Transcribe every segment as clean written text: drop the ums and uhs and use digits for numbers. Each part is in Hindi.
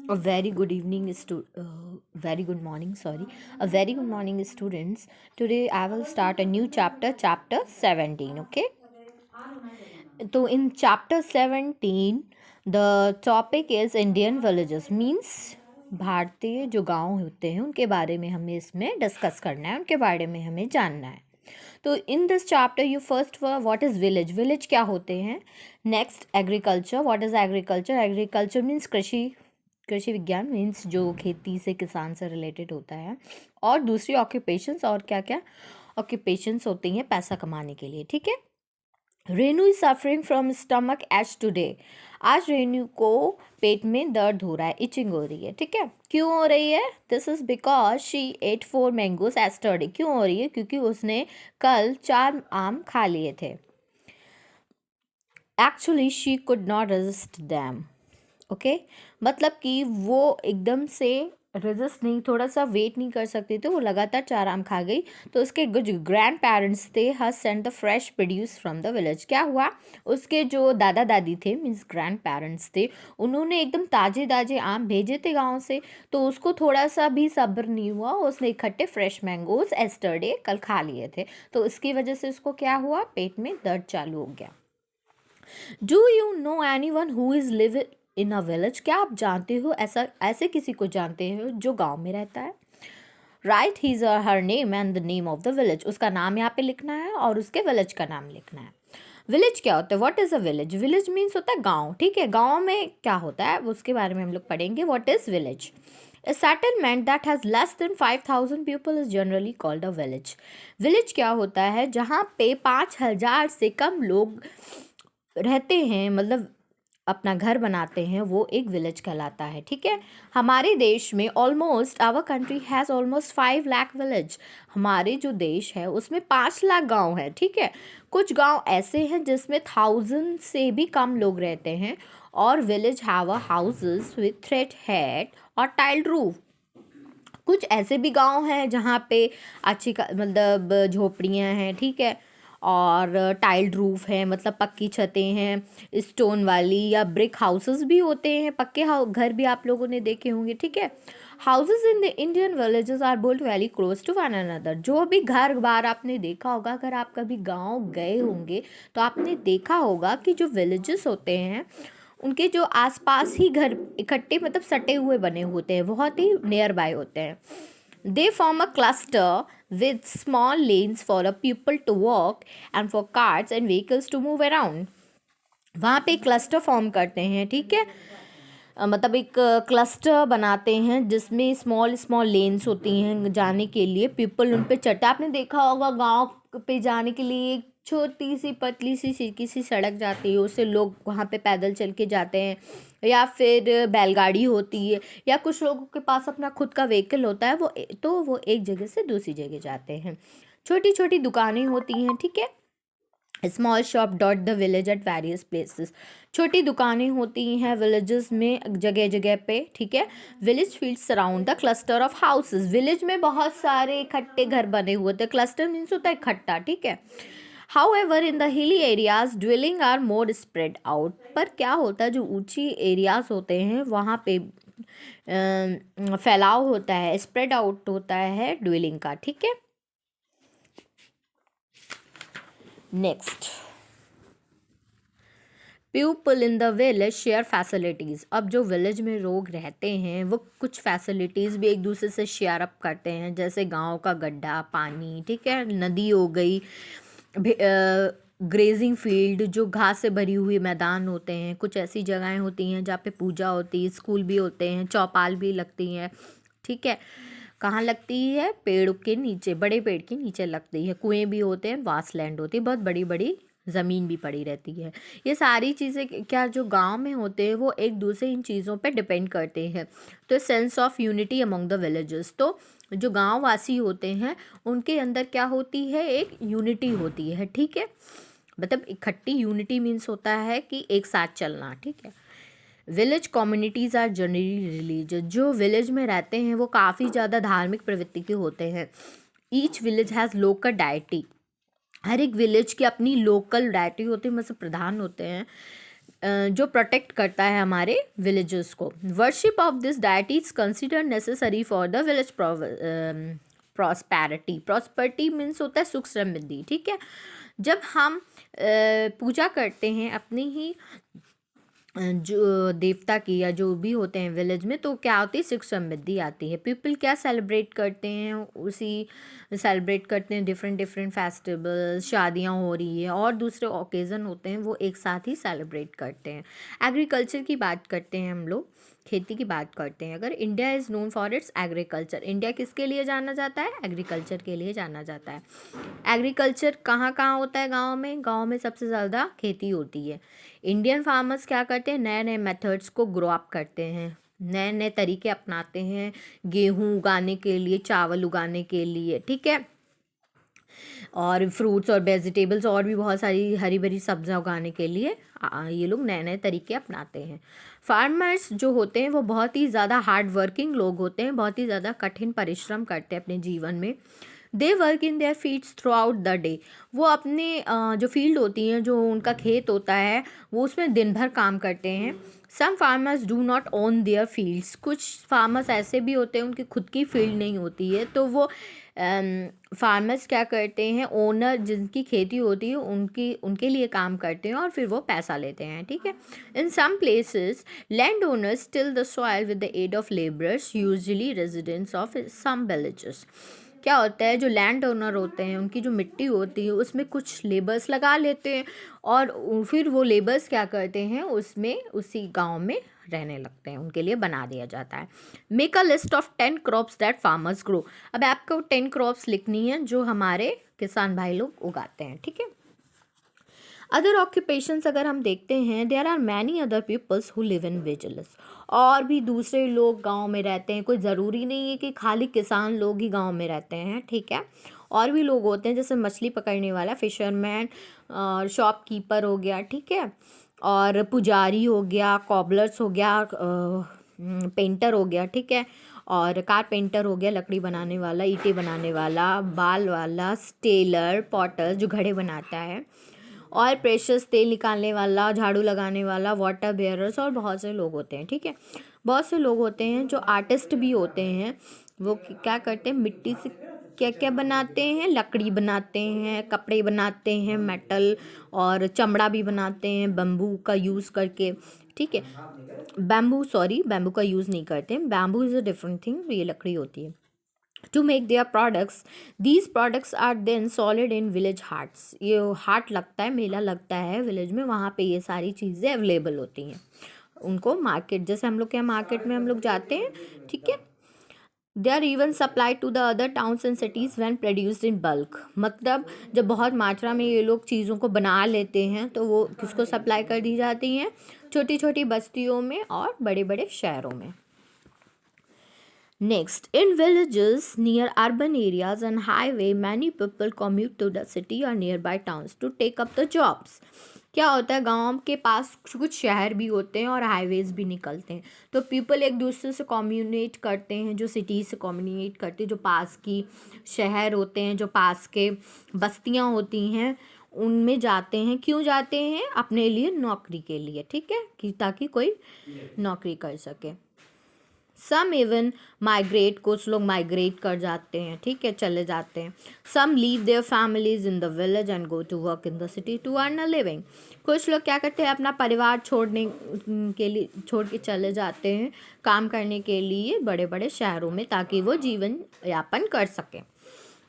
A very good evening, very good morning. Sorry, a very good morning, students. Today I will start a new chapter, chapter 17. Okay. So in chapter 17, the topic is Indian villages. Means भारतीय जो गांव होते हैं उनके बारे में हमें इसमें डिस्कस करना है, उनके बारे में हमें जानना है. तो in this chapter you first what is village. Village क्या होते हैं. Next agriculture. What is agriculture. Agriculture means कृषि विज्ञान मीन्स जो खेती से किसान से रिलेटेड होता है. और दूसरी ऑक्यूपेशंस. और क्या क्या ऑक्यूपेशंस होती हैं पैसा कमाने के लिए. ठीक है. Renu is suffering from stomach H today. आज रेनू को पेट में दर्द हो रहा है, इचिंग हो रही है. ठीक है. क्यों हो रही है. This is because she ate 4 mangoes yesterday. क्यों हो रही है. क्योंकि उसने कल 4 आम खा लिए थे. Actually she could not resist them. Okay. मतलब कि वो एकदम से रेजिस्ट नहीं, थोड़ा सा वेट नहीं कर सकती थी, वो लगातार 4 आम खा गई. तो उसके जो ग्रैंड पेरेंट्स थे her send the fresh produce from the village. क्या हुआ. उसके जो दादा दादी थे मीन्स ग्रैंड पेरेंट्स थे, उन्होंने एकदम ताजे ताजे आम भेजे थे गाँव से. तो उसको थोड़ा सा भी सब्र नहीं हुआ, उसने इकट्ठे फ्रेश मैंगोज एस्टरडे कल खा लिए थे. तो इसकी वजह से उसको क्या हुआ, पेट में दर्द चालू हो गया. Do you know any one who is live in a village. क्या आप जानते हो, ऐसे किसी को जानते हो जो गांव में रहता है. Right. He is her name and the name of the village. उसका नाम यहाँ पे लिखना है और उसके विलेज का नाम लिखना है. विलेज क्या होता है. What is a village. Village means होता है गांव. ठीक है. गांव में क्या होता है उसके बारे में हम लोग पढ़ेंगे. What is village. A settlement that has less than 5,000 people is generally called a village. Village क्या होता है, जहाँ पे 5,000 से कम लोग रहते हैं, मतलब अपना घर बनाते हैं, वो एक विलेज कहलाता है. ठीक है. हमारे देश में almost our country has almost 5 lakh village. हमारे जो देश है उसमें 5 लाख गांव है. ठीक है. कुछ गांव ऐसे हैं जिसमें 1000 से भी कम लोग रहते हैं. और village have a houses with thread head और टाइल्ड रूफ. कुछ ऐसे भी गांव हैं जहाँ पे अच्छी मतलब झोपड़ियाँ हैं. ठीक है. और टाइल्ड रूफ है, मतलब पक्की छतें हैं. स्टोन वाली या ब्रिक हाउसेस भी होते हैं. पक्के घर भी आप लोगों ने देखे होंगे. ठीक है. Houses in the Indian villages are built very close to one another. जो भी घर बार आपने देखा होगा, अगर आप कभी गांव गए होंगे तो आपने देखा होगा कि जो विलेजेस होते हैं उनके जो आसपास ही घर इकट्ठे मतलब सटे हुए बने होते हैं, बहुत ही नियर बाय होते हैं. They form a cluster with small lanes for a people to walk and for cars and vehicles to move around. वहाँ पे क्लस्टर फॉर्म करते हैं. ठीक है. मतलब एक क्लस्टर बनाते हैं जिसमें स्मॉल स्मॉल लेन्स होती हैं जाने के लिए. पीपल उन पे चढ़ते. आपने देखा होगा गांव पे जाने के लिए एक छोटी सी पतली सी सीधी सी सड़क जाती है, उससे लोग वहाँ पे पैदल चल के जाते हैं, या फिर बैलगाड़ी होती है, या कुछ लोगों के पास अपना खुद का व्हीकल होता है, वो एक जगह से दूसरी जगह जाते हैं. छोटी छोटी दुकानें होती हैं. ठीक है. Small shop dot the village at various places. छोटी दुकानें होती हैं विलेजेस में जगह जगह पे. ठीक है. Village fields surround the cluster of houses. Village में बहुत सारे इकट्ठे घर बने हुए थे. क्लस्टर मीन्स होता है इकट्ठा. ठीक है. However, in the hilly areas, dwelling are more spread out. पर क्या होता है, जो ऊंची एरियाज होते हैं वहाँ पे फैलाव होता है, स्प्रेड आउट होता है ड्वेलिंग का. ठीक है. Next. People in the village share facilities. अब जो विलेज में लोग रहते हैं वो कुछ फैसिलिटीज़ भी एक दूसरे से शेयर अप करते हैं, जैसे गांव का गड्ढा, पानी. ठीक है. नदी हो गई, ग्रेजिंग फील्ड जो घास से भरी हुई मैदान होते हैं. कुछ ऐसी जगहें होती हैं जहाँ पे पूजा होती है, स्कूल भी होते हैं, चौपाल भी लगती हैं. ठीक है. कहाँ लगती है, पेड़ के नीचे, बड़े पेड़ के नीचे लगती है. कुएं भी होते हैं, वास्ट लैंड होती है, बहुत बड़ी बड़ी ज़मीन भी पड़ी रहती है. ये सारी चीज़ें क्या जो गांव में होते हैं वो एक दूसरे इन चीज़ों पे डिपेंड करते हैं. तो sense of unity among the villages. तो जो गांव वासी होते हैं उनके अंदर क्या होती है, एक यूनिटी होती है. ठीक है. मतलब इकट्ठी यूनिटी मीन्स होता है कि एक साथ चलना. ठीक है. Village communities are generally religious. जो विलेज में रहते हैं वो काफ़ी ज़्यादा धार्मिक प्रवृत्ति के होते हैं. Each village has local deity. हर एक विलेज की अपनी लोकल डाइटी होती है, मतलब प्रधान होते हैं. जो प्रोटेक्ट करता है हमारे विलेजेस को। Worship of this deity is consider necessary for the village prosperity means होता है सुख समृद्धि, ठीक है। जब हम पूजा करते हैं अपनी ही जो देवता की या जो भी होते हैं विलेज में, तो क्या होती है, सुख समृद्धि आती है। पीपल क्या सेलिब्रेट करते हैं, उसी सेलिब्रेट करते हैं डिफरेंट डिफरेंट फेस्टिवल्स, शादियां हो रही है और दूसरे ओकेज़न होते हैं, वो एक साथ ही सेलिब्रेट करते हैं। एग्रीकल्चर की बात करते हैं हम लोग, खेती की बात करते हैं। अगर India is known for its agriculture, India किसके लिए जाना जाता है, एग्रीकल्चर के लिए जाना जाता है। एग्रीकल्चर कहाँ कहाँ होता है, गाँव में सबसे ज़्यादा खेती होती है। इंडियन फार्मर्स क्या करते हैं, नए नए मेथड्स को ग्रो अप करते हैं, नए नए तरीके अपनाते हैं गेहूं उगाने के लिए, चावल उगाने के लिए, ठीक है, और फ्रूट्स और वेजिटेबल्स और भी बहुत सारी हरी भरी सब्जियां उगाने के लिए ये लोग नए नए तरीके अपनाते हैं। फार्मर्स जो होते हैं वो बहुत ही ज़्यादा हार्ड वर्किंग लोग होते हैं, बहुत ही ज़्यादा कठिन परिश्रम करते हैं अपने जीवन में। They work in their fields through out the day, वो अपने जो फील्ड होती हैं, जो उनका खेत होता है, वो उसमें दिन भर काम करते हैं। Some farmers do not own their fields, कुछ फार्मर्स ऐसे भी होते हैं उनकी खुद की फील्ड नहीं होती है, तो वो फार्मर्स क्या करते हैं, ओनर जिनकी खेती होती है उनके लिए काम करते हैं और फिर वो पैसा लेते हैं, ठीक है। In some places land owners till the soil with the aid of labourers, usually residents of some villages. क्या होता है, जो लैंड ओनर होते हैं उनकी जो मिट्टी होती है उसमें कुछ लेबर्स लगा लेते हैं और फिर वो लेबर्स क्या करते हैं, उसमें उसी गांव में रहने लगते हैं, उनके लिए बना दिया जाता है। Make a list of 10 crops that farmers grow, अब आपको 10 क्रॉप्स लिखनी है जो हमारे किसान भाई लोग उगाते हैं, ठीक है। अदर ऑक्यूपेशंस अगर हम देखते हैं, there are many other peoples who live in villages, और भी दूसरे लोग गांव में रहते हैं, कोई ज़रूरी नहीं है कि खाली किसान लोग ही गांव में रहते हैं, ठीक है। और भी लोग होते हैं, जैसे मछली पकड़ने वाला फिशरमैन, और शॉपकीपर हो गया, ठीक है, और पुजारी हो गया, कॉबलर्स हो गया, पेंटर हो गया, ठीक है, और कारपेंटर हो गया, लकड़ी बनाने वाला, ईंटें बनाने वाला, बाल वाला, टेलर, पॉटर जो घड़े बनाता है, और प्रेशस तेल निकालने वाला, झाड़ू लगाने वाला, वाटर बेयरर्स, और बहुत से लोग होते हैं, ठीक है। बहुत से लोग होते हैं जो आर्टिस्ट भी होते हैं, वो क्या करते हैं, मिट्टी से क्या क्या बनाते हैं, लकड़ी बनाते हैं, कपड़े बनाते हैं, मेटल और चमड़ा भी बनाते हैं बम्बू का यूज़ करके, ठीक है। बैम्बू का यूज़ नहीं करते, bamboo is a different thing, ये लकड़ी होती है। To make their products, these products are then sold in village haats, ये हाट लगता है, मेला लगता है विलेज में, वहाँ पे ये सारी चीज़ें अवेलेबल होती हैं उनको। मार्केट जैसे हम लोग क्या मार्केट में हम लोग जाते हैं, ठीक है। They are even supply to the other towns and cities when produced in bulk, मतलब जब बहुत मात्रा में ये लोग चीज़ों को बना लेते हैं तो वो किसको सप्लाई कर दी जाती हैं, छोटी छोटी बस्तियों में और बड़े बड़े शहरों में। Next, in villages near urban areas and highway, many people commute to the city or nearby towns to take up the jobs. क्या होता है, गांव के पास कुछ शहर भी होते हैं और हाईवेज भी निकलते हैं, तो पीपल एक दूसरे से कम्युनिकेट करते हैं, जो सिटी से कम्युनिकेट करते हैं, जो पास की शहर होते हैं, जो पास के बस्तियां होती हैं, उनमें जाते हैं। क्यों जाते हैं, अपने लिए नौकरी के लिए, ठीक है, कि ताकि कोई नौकरी कर सके। सम इवन माइग्रेट, कुछ लोग माइग्रेट कर जाते हैं, ठीक है, चले जाते हैं। Some leave their families in the village and go to work in the city to earn a living, कुछ लोग क्या करते हैं, अपना परिवार छोड़ने के लिए छोड़ के चले जाते हैं काम करने के लिए बड़े बड़े शहरों में, ताकि वो जीवन यापन कर सकें।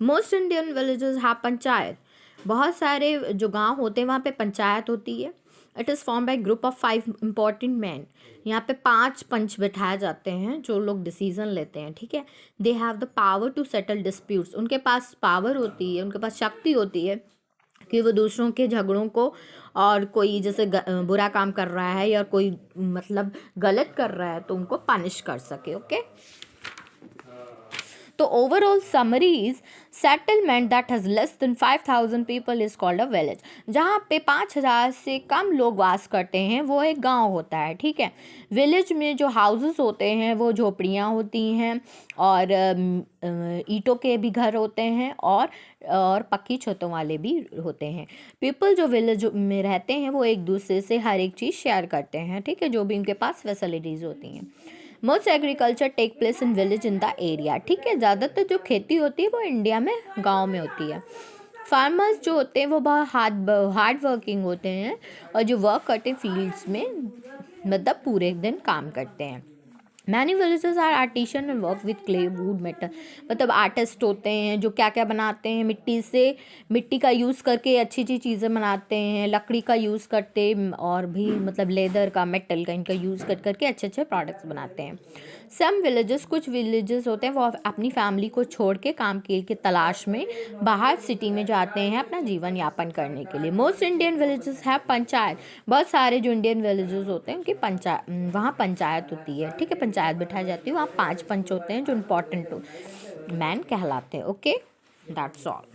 Most Indian villages have panchayat, बहुत सारे जो गांव होते हैं वहाँ पे पंचायत होती है। It is form by group of 5 important man, यहाँ पे 5 पंच बैठाए जाते हैं जो लोग डिसीजन लेते हैं, ठीक है। They have the power to settle disputes, उनके पास पावर होती है, उनके पास शक्ति होती है कि वो दूसरों के झगड़ों को, और कोई जैसे बुरा काम कर रहा है या कोई मतलब गलत कर रहा है तो उनको पनिश कर सके, ओके। तो overall summary is settlement that has less than 5,000 people is called a village. जहाँ पे 5,000 से कम लोग वास करते हैं वो एक गांव होता है, ठीक है। विलेज में जो हाउसेस होते हैं वो झोपड़ियाँ होती हैं और ईंटों के भी घर होते हैं और पक्की छतों वाले भी होते हैं। पीपल जो विलेज में रहते हैं वो एक दूसरे से हर एक चीज़ शेयर करते हैं, ठीक है, जो भी उनके पास फैसिलिटीज़ होती हैं। Most agriculture take place in village in the area, ठीक है। ज़्यादातर जो खेती होती है वो इंडिया में गांव में होती है। फार्मर्स जो होते हैं वो बहुत हार्ड वर्किंग होते हैं और जो वर्क करते हैं फील्ड्स में, मतलब पूरे दिन काम करते हैं। Many villages are artisan and work with clay wood metal, मतलब आर्टिस्ट होते हैं जो क्या क्या बनाते हैं मिट्टी से, मिट्टी का यूज़ करके अच्छी अच्छी चीज़ें बनाते हैं, लकड़ी का यूज़ करते और भी मतलब लेदर का, मेटल का, इनका यूज़ कर करके अच्छे अच्छे प्रोडक्ट्स बनाते हैं। सम विलेजेस, कुछ विलेजेस होते हैं वो अपनी फैमिली को छोड़ के काम की तलाश में बाहर सिटी में जाते हैं अपना जीवन यापन करने के लिए। Most Indian villages have panchayat, बहुत सारे जो इंडियन विलेजेस होते हैं उनकी वहाँ पंचायत होती है, ठीक है, पंचायत बिठाई जाती है। वहाँ 5 पंच होते हैं जो इम्पोर्टेंट मैन कहलाते हैं। Okay, that's all.